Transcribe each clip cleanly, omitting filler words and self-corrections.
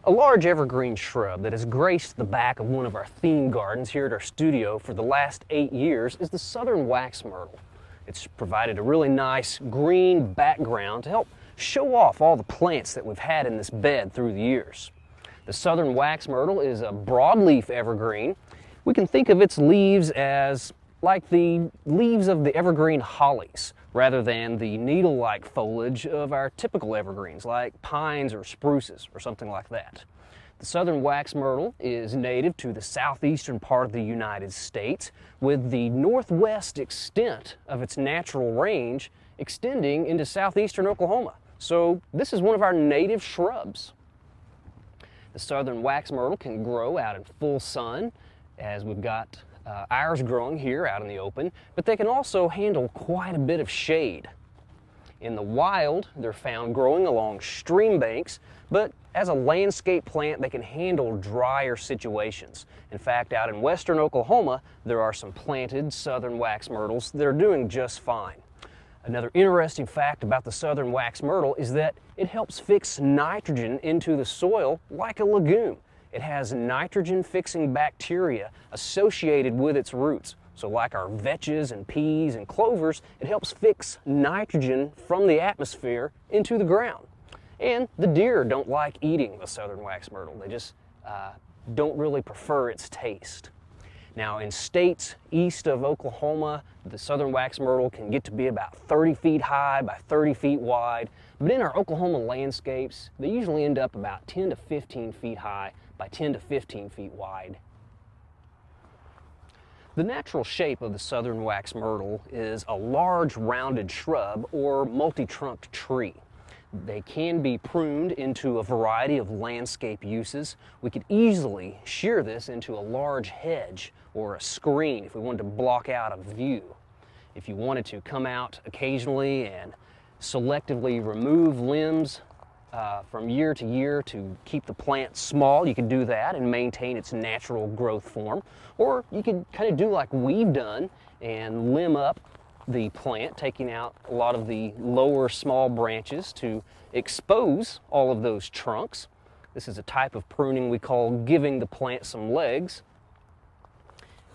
A large evergreen shrub that has graced the back of one of our theme gardens here at our studio for the last 8 years is the Southern Wax Myrtle. It's provided a really nice green background to help show off all the plants that we've had in this bed through the years. The Southern Wax Myrtle is a broadleaf evergreen. We can think of its leaves as like the leaves of the evergreen hollies, rather than the needle-like foliage of our typical evergreens like pines or spruces or something like that. The Southern Wax Myrtle is native to the southeastern part of the United States, with the northwest extent of its natural range extending into southeastern Oklahoma. So this is one of our native shrubs. The Southern Wax Myrtle can grow out in full sun, as we've got ours growing here out in the open, but they can also handle quite a bit of shade. In the wild, they're found growing along stream banks, but as a landscape plant, they can handle drier situations. In fact, out in western Oklahoma, there are some planted Southern Wax Myrtles that are doing just fine. Another interesting fact about the Southern Wax Myrtle is that it helps fix nitrogen into the soil like a legume. It has nitrogen-fixing bacteria associated with its roots. So like our vetches and peas and clovers, it helps fix nitrogen from the atmosphere into the ground. And the deer don't like eating the Southern Wax Myrtle. They just don't really prefer its taste. Now, in states east of Oklahoma, the Southern Wax Myrtle can get to be about 30 feet high by 30 feet wide. But in our Oklahoma landscapes, they usually end up about 10 to 15 feet high by 10 to 15 feet wide. The natural shape of the Southern Wax Myrtle is a large rounded shrub or multi-trunked tree. They can be pruned into a variety of landscape uses. We could easily shear this into a large hedge or a screen if we wanted to block out a view. If you wanted to come out occasionally and selectively remove limbs from year to year to keep the plant small, you could do that and maintain its natural growth form. Or you could kind of do like we've done and limb up the plant, taking out a lot of the lower small branches to expose all of those trunks. This is a type of pruning we call giving the plant some legs.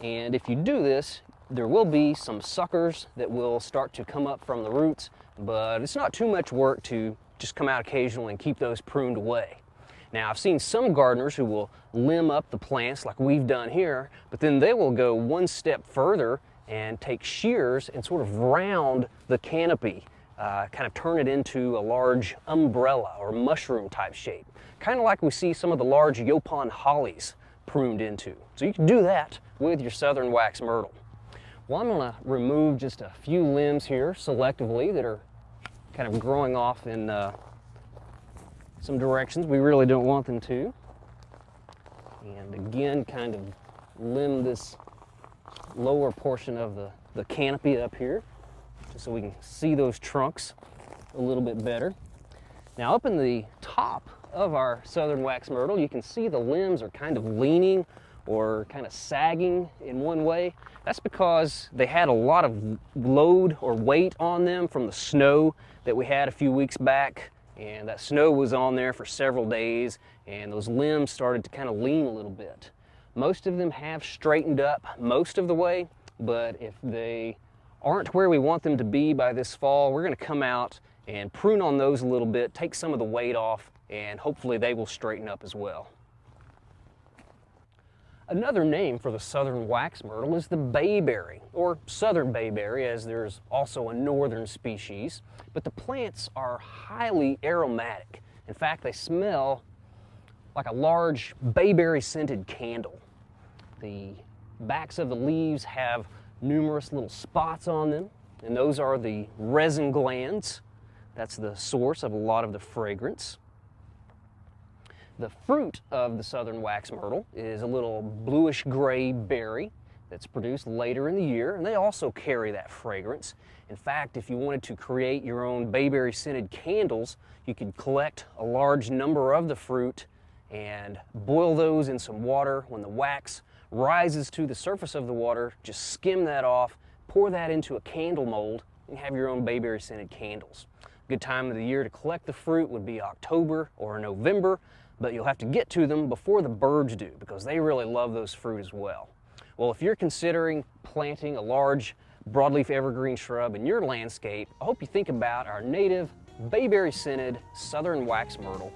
And if you do this, there will be some suckers that will start to come up from the roots, but it's not too much work to just come out occasionally and keep those pruned away. Now, I've seen some gardeners who will limb up the plants like we've done here, but then they will go one step further and take shears and sort of round the canopy, kind of turn it into a large umbrella or mushroom type shape, kind of like we see some of the large Yopon hollies pruned into. So you can do that with your Southern Wax Myrtle. Well, I'm going to remove just a few limbs here selectively that are kind of growing off in some directions we really don't want them to. And again, kind of limb this lower portion of the canopy up here, just so we can see those trunks a little bit better. Now, up in the top of our Southern Wax Myrtle, you can see the limbs are kind of leaning or kind of sagging in one way. That's because they had a lot of load or weight on them from the snow that we had a few weeks back, and that snow was on there for several days, and those limbs started to kind of lean a little bit. Most of them have straightened up most of the way, but if they aren't where we want them to be by this fall, we're going to come out and prune on those a little bit, take some of the weight off, and hopefully they will straighten up as well. Another name for the Southern Wax Myrtle is the bayberry, or southern bayberry, as there's also a northern species. But the plants are highly aromatic. In fact, they smell like a large bayberry-scented candle. The backs of the leaves have numerous little spots on them, and those are the resin glands. That's the source of a lot of the fragrance. The fruit of the Southern Wax Myrtle is a little bluish-gray berry that's produced later in the year, and they also carry that fragrance. In fact, if you wanted to create your own bayberry-scented candles, you could collect a large number of the fruit and boil those in some water. When the wax rises to the surface of the water, just skim that off, pour that into a candle mold, and have your own bayberry-scented candles. A good time of the year to collect the fruit would be October or November, but you'll have to get to them before the birds do because they really love those fruit as well. Well, if you're considering planting a large broadleaf evergreen shrub in your landscape, I hope you think about our native bayberry scented Southern Wax Myrtle.